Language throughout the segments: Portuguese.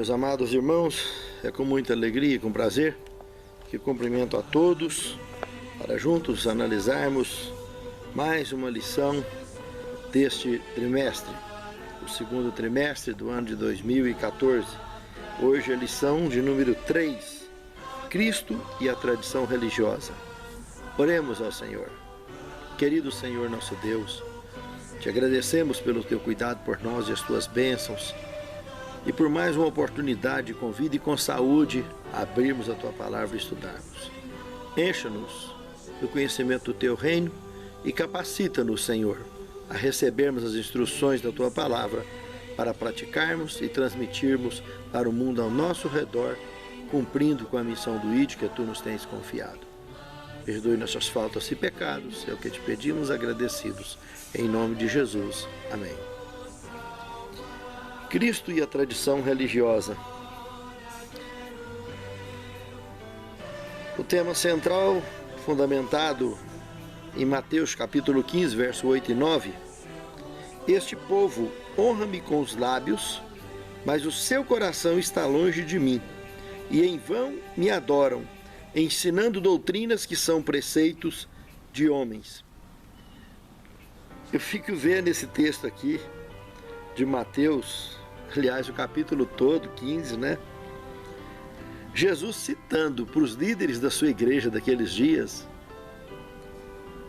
meus amados irmãos, é com muita alegria e com prazer que cumprimento a todos para juntos analisarmos mais uma lição deste trimestre, o segundo trimestre do ano de 2014. Hoje a lição de número 3, Cristo e a tradição religiosa. Oremos ao Senhor. Querido Senhor nosso Deus, te agradecemos pelo teu cuidado por nós e as tuas bênçãos e por mais uma oportunidade com vida e com saúde abrirmos a tua palavra e estudarmos. Encha-nos do conhecimento do teu reino e capacita-nos, Senhor, a recebermos as instruções da tua palavra para praticarmos e transmitirmos para o mundo ao nosso redor, cumprindo com a missão do ID que tu nos tens confiado. Perdoe nossas faltas e pecados, é o que te pedimos agradecidos. Em nome de Jesus. Amém. Cristo e a tradição religiosa. O tema central, fundamentado em Mateus capítulo 15, verso 8 e 9. Este povo honra-me com os lábios, mas o seu coração está longe de mim, e em vão me adoram, ensinando doutrinas que são preceitos de homens. Eu fico vendo esse texto aqui de Mateus, aliás, o capítulo todo, 15, né? Jesus citando para os líderes da sua igreja daqueles dias,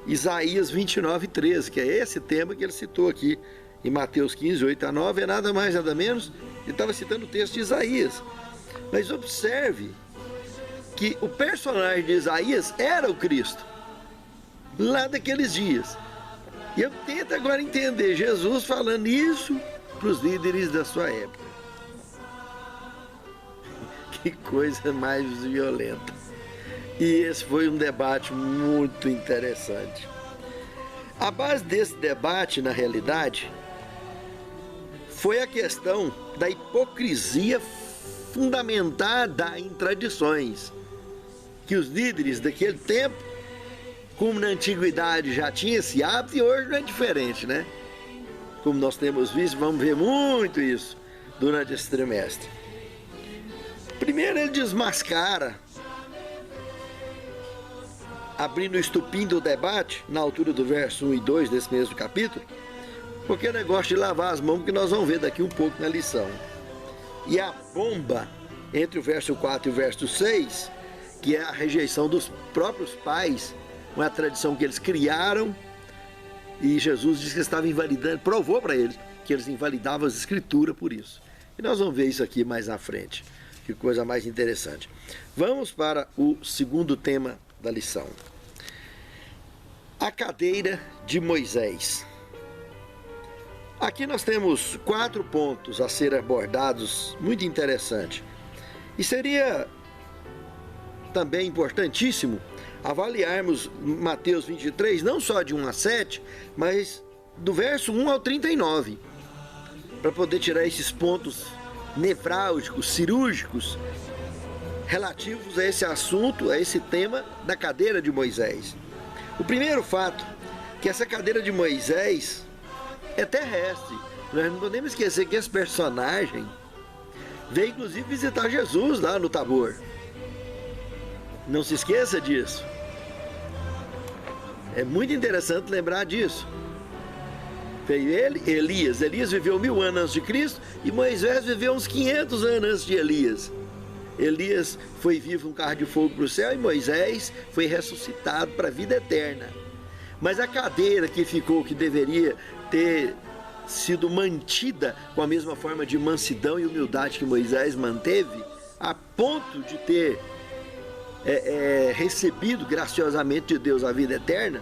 Isaías 29, 13, que é esse tema que ele citou aqui em Mateus 15, 8 a 9, é nada mais, nada menos, ele estava citando o texto de Isaías. Mas observe que o personagem de Isaías era o Cristo, lá daqueles dias. E eu tento agora entender Jesus falando isso para os líderes da sua época. Que coisa mais violenta. E esse foi um debate muito interessante. A base desse debate, na realidade, foi a questão da hipocrisia fundamentada em tradições, que os líderes daquele tempo, como na antiguidade já tinha esse hábito, e hoje não é diferente, né? Como nós temos visto, vamos ver muito isso durante esse trimestre. Primeiro ele desmascara, abrindo o estupim do debate, na altura do verso 1 e 2 desse mesmo capítulo, porque é negócio de lavar as mãos, que nós vamos ver daqui um pouco na lição. E a bomba entre o verso 4 e o verso 6, que é a rejeição dos próprios pais, uma tradição que eles criaram, e Jesus disse que estava invalidando, provou para eles que eles invalidavam as escrituras por isso. E nós vamos ver isso aqui mais na frente, que coisa mais interessante. Vamos para o segundo tema da lição. A cadeira de Moisés. Aqui nós temos 4 pontos a ser abordados, muito interessante. E seria também importantíssimo avaliarmos Mateus 23, não só de 1 a 7, mas do verso 1 ao 39, para poder tirar esses pontos nevrálgicos, cirúrgicos, relativos a esse assunto, a esse tema da cadeira de Moisés. O primeiro fato, que essa cadeira de Moisés é terrestre. Nós não podemos esquecer que esse personagem veio inclusive visitar Jesus lá no Tabor. Não se esqueça disso. É muito interessante lembrar disso. Veio ele, Elias viveu 1000 anos antes de Cristo e Moisés viveu uns 500 anos antes de Elias. Elias foi vivo um carro de fogo para o céu e Moisés foi ressuscitado para a vida eterna. Mas a cadeira que ficou, que deveria ter sido mantida com a mesma forma de mansidão e humildade que Moisés manteve, a ponto de ter recebido graciosamente de Deus a vida eterna.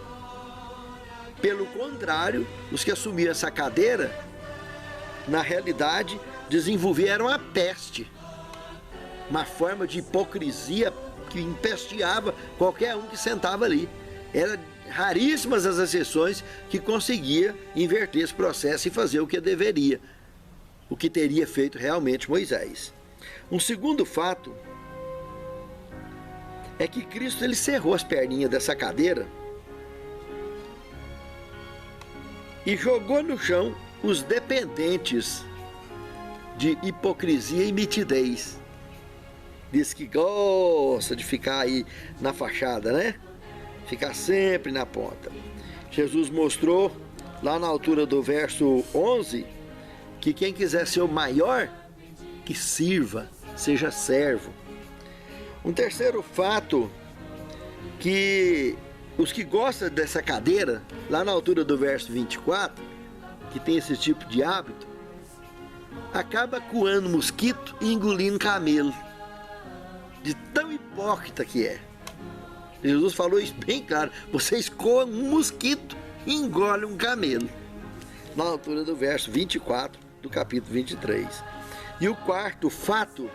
Pelo contrário, os que assumiram essa cadeira, na realidade, desenvolveram a peste, uma forma de hipocrisia que empesteava qualquer um que sentava ali. Eram raríssimas as exceções que conseguia inverter esse processo e fazer o que deveria, o que teria feito realmente Moisés. Um segundo fato é que Cristo ele cerrou as perninhas dessa cadeira e jogou no chão os dependentes de hipocrisia e mitidez. Diz que gosta de ficar aí na fachada, né? Ficar sempre na ponta. Jesus mostrou, lá na altura do verso 11, que quem quiser ser o maior, que sirva, seja servo. Um terceiro fato, que os que gostam dessa cadeira, lá na altura do verso 24, que tem esse tipo de hábito, acaba coando mosquito e engolindo camelo. De tão hipócrita que é. Jesus falou isso bem claro. Vocês coam um mosquito e engolem um camelo. Na altura do verso 24 do capítulo 23. E o quarto fato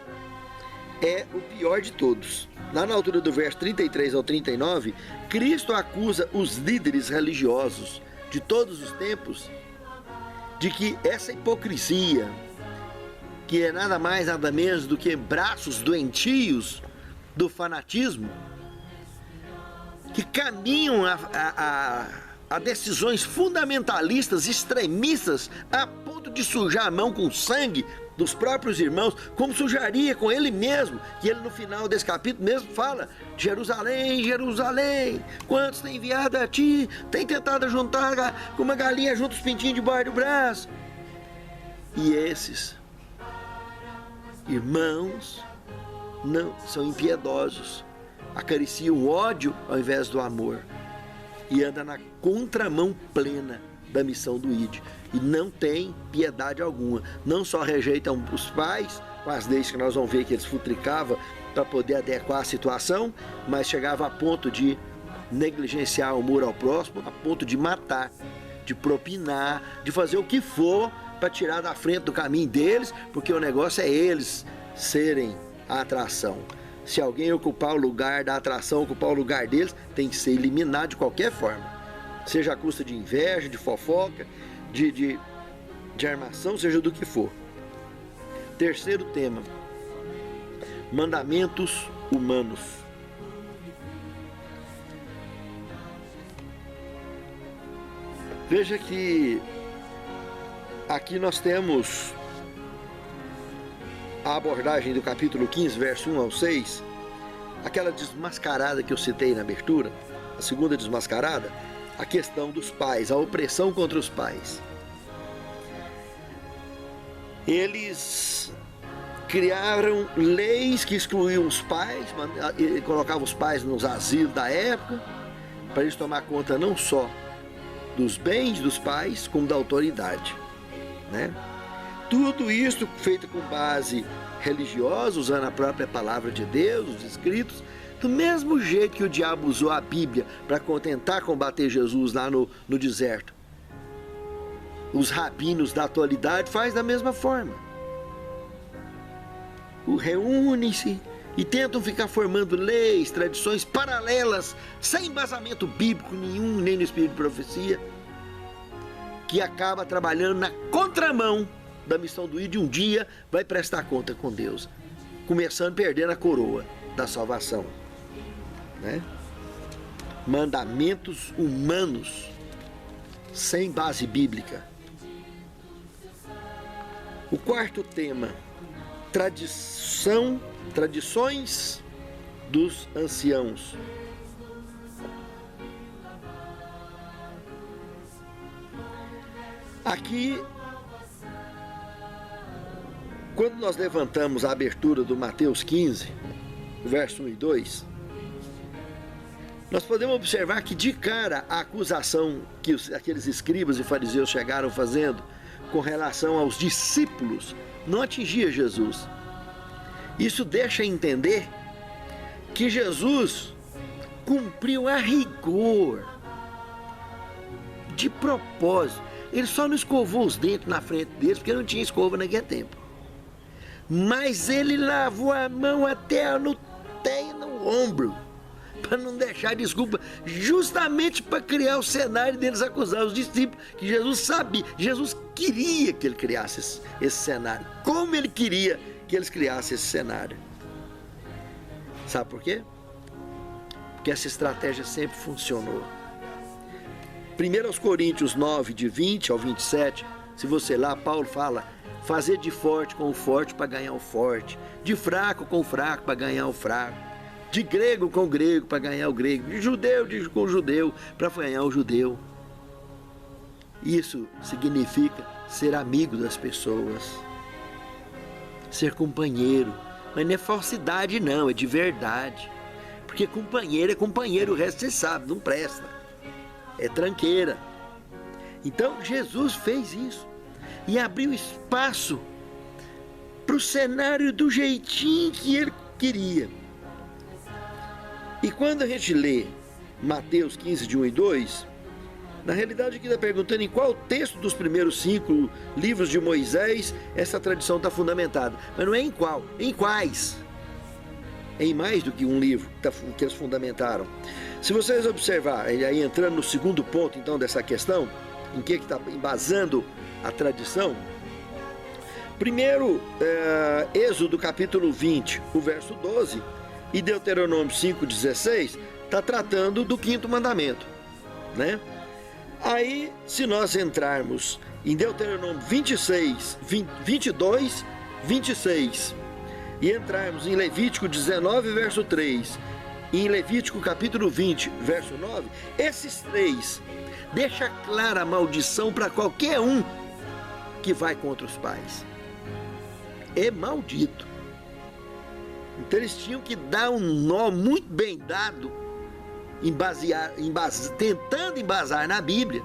é o pior de todos. Lá na altura do verso 33 ao 39, Cristo acusa os líderes religiosos de todos os tempos de que essa hipocrisia, que é nada mais nada menos do que braços doentios do fanatismo, que caminham a decisões fundamentalistas, extremistas, a ponto de sujar a mão com sangue dos próprios irmãos, como sujaria com ele mesmo, que ele no final desse capítulo mesmo fala: Jerusalém, Jerusalém, quantos tem enviado a ti, tem tentado juntar com uma galinha junto os pintinhos debaixo do braço. E esses irmãos não são impiedosos, acariciam o ódio ao invés do amor e anda na contramão plena da missão do ID, e não tem piedade alguma. Não só rejeitam os pais, com as leis que nós vamos ver que eles futricavam para poder adequar a situação, mas chegava a ponto de negligenciar o amor ao próximo, a ponto de matar, de propinar, de fazer o que for para tirar da frente do caminho deles, porque o negócio é eles serem a atração. Se alguém ocupar o lugar da atração, ocupar o lugar deles, tem que ser eliminado de qualquer forma. Seja à custa de inveja, de fofoca, de armação, seja do que for. Terceiro tema: mandamentos humanos. Veja que aqui nós temos a abordagem do capítulo 15, verso 1 ao 6, aquela desmascarada que eu citei na abertura, a segunda desmascarada, a questão dos pais, a opressão contra os pais. Eles criaram leis que excluíam os pais, colocavam os pais nos asilos da época, para eles tomar conta não só dos bens dos pais, como da autoridade, né? Tudo isso feito com base religiosa, usando a própria palavra de Deus, os escritos, do mesmo jeito que o diabo usou a Bíblia para tentar combater Jesus lá no deserto. Os rabinos da atualidade fazem da mesma forma. Reúnem-se e tentam ficar formando leis, tradições paralelas, sem embasamento bíblico nenhum, nem no espírito de profecia, que acaba trabalhando na contramão da missão do ID, um dia vai prestar conta com Deus, começando perdendo a coroa da salvação, né? Mandamentos humanos sem base bíblica. O quarto tema: tradições dos anciãos. Aqui, quando nós levantamos a abertura do Mateus 15, verso 1 e 2, nós podemos observar que de cara a acusação que aqueles escribas e fariseus chegaram fazendo com relação aos discípulos não atingia Jesus. Isso deixa entender que Jesus cumpriu a rigor, de propósito. Ele só não escovou os dentes na frente deles, porque não tinha escova naquele tempo. Mas ele lavou a mão até no ombro, para não deixar desculpa, justamente para criar o cenário deles acusar os discípulos, que Jesus sabia, Jesus queria que ele criasse esse cenário. Como ele queria que eles criassem esse cenário? Sabe por quê? Porque essa estratégia sempre funcionou. 1 Coríntios 9, de 20 ao 27, se você lá, Paulo fala: fazer de forte com o forte para ganhar o forte, de fraco com o fraco para ganhar o fraco, de grego com o grego para ganhar o grego, de judeu com o judeu para ganhar o judeu. Isso significa ser amigo das pessoas, ser companheiro, mas não é falsidade não, é de verdade, porque companheiro é companheiro, o resto você sabe, não presta, é tranqueira. Então Jesus fez isso e abriu espaço para o cenário do jeitinho que ele queria. E quando a gente lê Mateus 15, de 1 e 2, na realidade aqui está perguntando em qual texto dos primeiros 5 livros de Moisés essa tradição está fundamentada. Mas não é em qual, em quais. É em mais do que um livro que eles fundamentaram. Se vocês observarem, aí entrando no segundo ponto então dessa questão, em que está embasando a tradição, primeiro, Êxodo capítulo 20, o verso 12, e Deuteronômio 5,16, está tratando do 5º mandamento, né? Aí, se nós entrarmos em Deuteronômio 22, 26, e entrarmos em Levítico 19, verso 3, e em Levítico capítulo 20, verso 9, esses 3 deixa clara a maldição para qualquer um que vai contra os pais. É maldito. Então eles tinham que dar um nó muito bem dado, tentando embasar na Bíblia,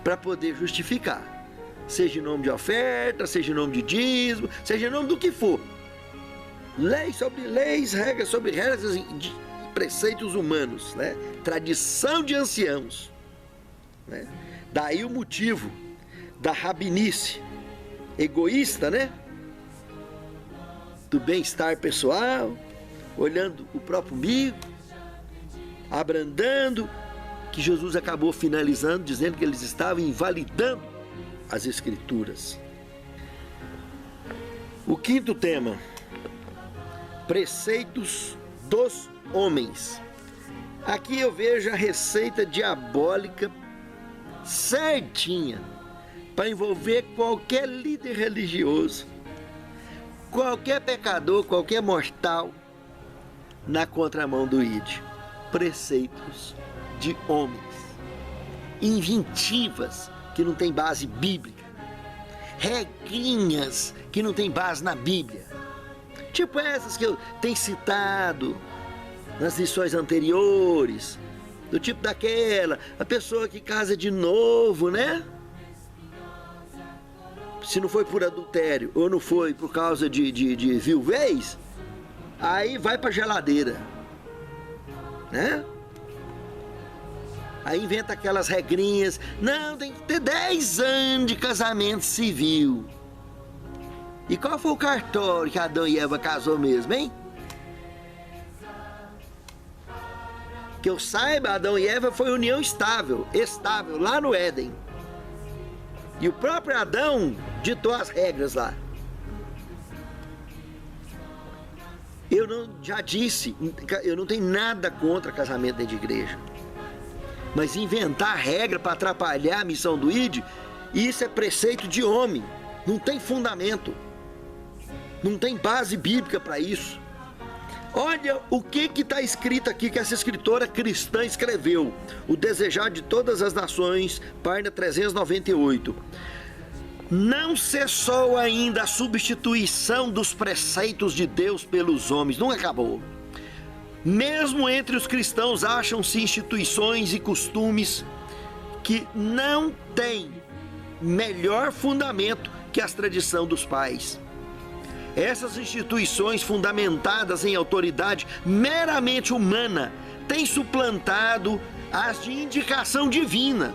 para poder justificar, seja em nome de oferta, seja em nome de dízimo, seja em nome do que for. Leis sobre leis, regras sobre regras, de preceitos humanos, né? Tradição de anciãos, né? Daí o motivo da rabinice egoísta, né? Do bem-estar pessoal, olhando o próprio umbigo, abrandando, que Jesus acabou finalizando, dizendo que eles estavam invalidando as Escrituras. O 5º tema, preceitos dos homens. Aqui eu vejo a receita diabólica certinha para envolver qualquer líder religioso, qualquer pecador, qualquer mortal na contramão do ID. Preceitos de homens, inventivas que não tem base bíblica, regrinhas que não tem base na Bíblia, tipo essas que eu tenho citado nas lições anteriores, do tipo daquela, a pessoa que casa de novo, né? Se não foi por adultério ou não foi por causa de viuvez, aí vai pra geladeira, né? Aí inventa aquelas regrinhas, não, tem que ter 10 anos de casamento civil. E qual foi o cartório que Adão e Eva casou mesmo, hein? Que eu saiba, Adão e Eva foi união estável, lá no Éden. E o próprio Adão ditou as regras lá. Já disse, eu não tenho nada contra casamento dentro de igreja. Mas inventar regra para atrapalhar a missão do ID, isso é preceito de homem, não tem fundamento, não tem base bíblica para isso. Olha o que está escrito aqui, que essa escritora cristã escreveu, O Desejar de Todas as Nações, página 398. Não cessou ainda a substituição dos preceitos de Deus pelos homens, não acabou. Mesmo entre os cristãos acham-se instituições e costumes que não têm melhor fundamento que a tradição dos pais. Essas instituições fundamentadas em autoridade meramente humana têm suplantado as de indicação divina.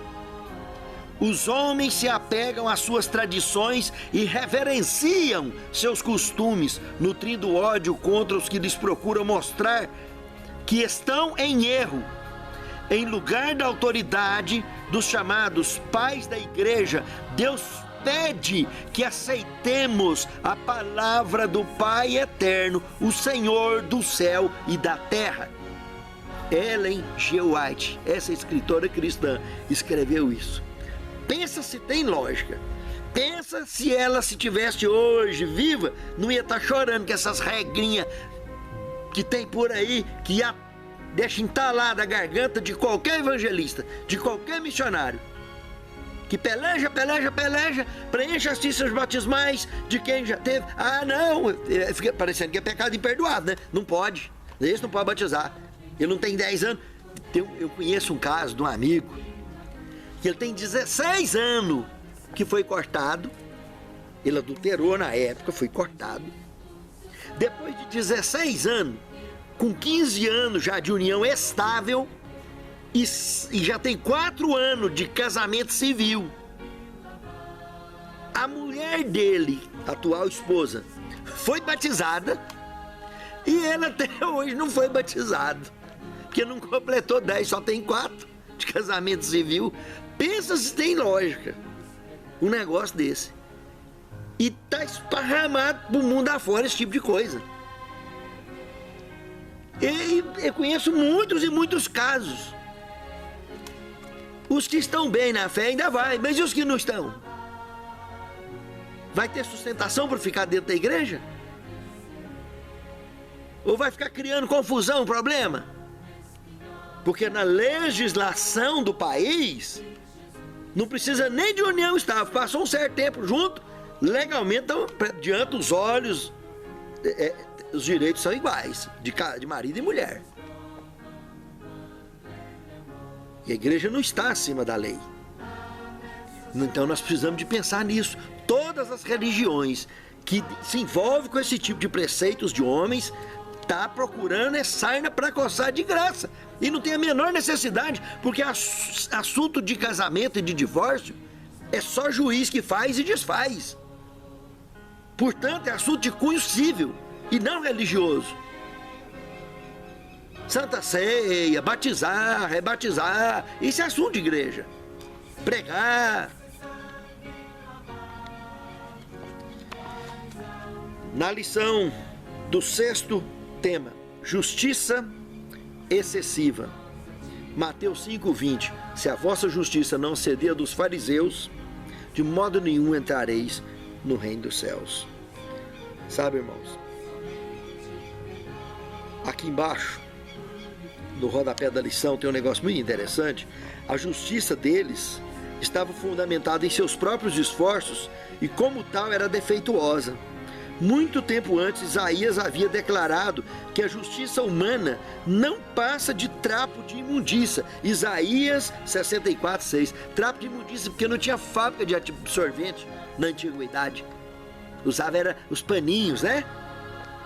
Os homens se apegam às suas tradições e reverenciam seus costumes, nutrindo ódio contra os que lhes procuram mostrar que estão em erro. Em lugar da autoridade dos chamados pais da igreja, Deus pede que aceitemos a palavra do Pai eterno, o Senhor do céu e da terra. Ellen G. White, essa escritora cristã, escreveu isso. Pensa se tem lógica. Pensa se ela, se tivesse hoje viva, não ia estar chorando com essas regrinhas que tem por aí, que deixa entalada a garganta de qualquer evangelista, de qualquer missionário, que peleja, preenche as listas batismais de quem já teve. Ah, não, fica parecendo que é pecado imperdoável, né? Não pode, esse não pode batizar. Ele não tem 10 anos. Eu conheço um caso de um amigo, que ele tem 16 anos, que foi cortado. Ele adulterou na época, foi cortado. Depois de 16 anos, com 15 anos já de união estável, e já tem 4 anos de casamento civil. A mulher dele, a atual esposa, foi batizada, e ele até hoje não foi batizado, porque não completou 10, só tem 4 de casamento civil. Pensa se tem lógica um negócio desse. E tá esparramado pro mundo afora esse tipo de coisa. E eu conheço muitos e muitos casos. Os que estão bem na fé ainda vai, mas e os que não estão? Vai ter sustentação para ficar dentro da igreja? Ou vai ficar criando confusão, problema? Porque na legislação do país, não precisa nem de união estável. Passou um certo tempo junto, legalmente, então, diante dos olhos, os direitos são iguais, de marido e mulher. E a igreja não está acima da lei. Então nós precisamos de pensar nisso. Todas as religiões que se envolvem com esse tipo de preceitos de homens, tá procurando sarna para coçar de graça. E não tem a menor necessidade, porque assunto de casamento e de divórcio é só juiz que faz e desfaz. Portanto, é assunto de cunho civil e não religioso. Santa Ceia, batizar, rebatizar, isso é assunto de igreja. Pregar. Na lição do 6º tema, justiça excessiva. Mateus 5:20. Se a vossa justiça não exceder a dos fariseus, de modo nenhum entrareis no reino dos céus. Sabe, irmãos? Aqui embaixo, no rodapé da lição, tem um negócio muito interessante. A justiça deles estava fundamentada em seus próprios esforços e, como tal, era defeituosa. Muito tempo antes, Isaías havia declarado que a justiça humana não passa de trapo de imundícia. Isaías 64:6. Trapo de imundícia, porque não tinha fábrica de absorvente na antiguidade. Usava os paninhos, né?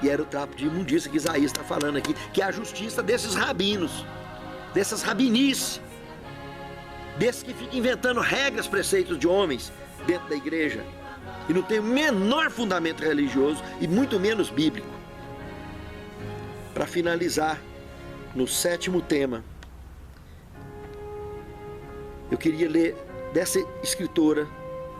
E era o trapo de imundícia que Isaías está falando aqui, que é a justiça desses rabinos, dessas rabinices, desses que ficam inventando regras, preceitos de homens dentro da igreja. E não tem o menor fundamento religioso e muito menos bíblico. Para finalizar, no 7º tema, eu queria ler dessa escritora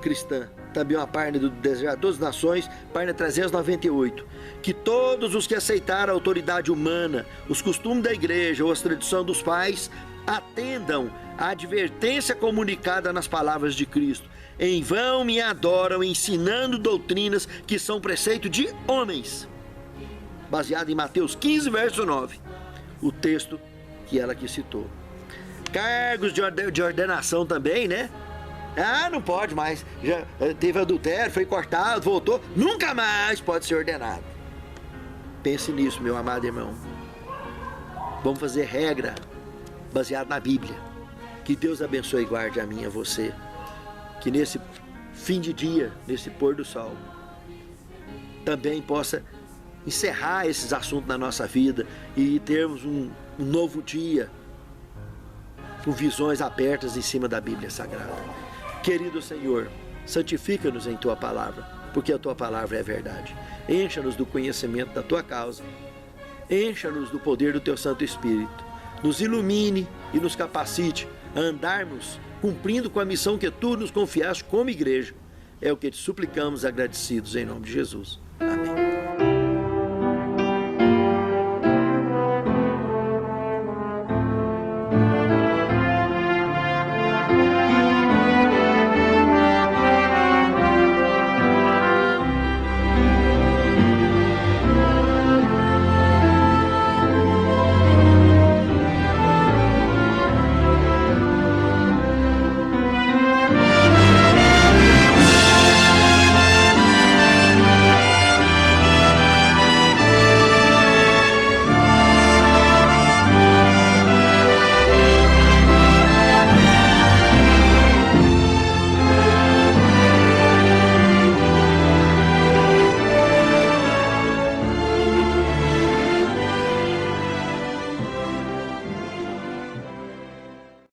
cristã, também uma página do Desejar das Nações, página 398, que todos os que aceitaram a autoridade humana, os costumes da igreja ou as tradições dos pais, atendam à advertência comunicada nas palavras de Cristo. Em vão me adoram, ensinando doutrinas que são preceito de homens. Baseado em Mateus 15, verso 9. O texto que ela aqui citou. Cargos de ordenação também, né? Ah, não pode mais. Já teve adultério, foi cortado, voltou. Nunca mais pode ser ordenado. Pense nisso, meu amado irmão. Vamos fazer regra baseada na Bíblia. Que Deus abençoe e guarde a mim e a você. Que nesse fim de dia, nesse pôr do sol, também possa encerrar esses assuntos na nossa vida e termos um novo dia com visões abertas em cima da Bíblia Sagrada. Querido Senhor, santifica-nos em Tua Palavra, porque a Tua Palavra é verdade. Encha-nos do conhecimento da Tua causa. Encha-nos do poder do Teu Santo Espírito. Nos ilumine e nos capacite a andarmos cumprindo com a missão que Tu nos confiaste como igreja. É o que te suplicamos agradecidos em nome de Jesus. Amém.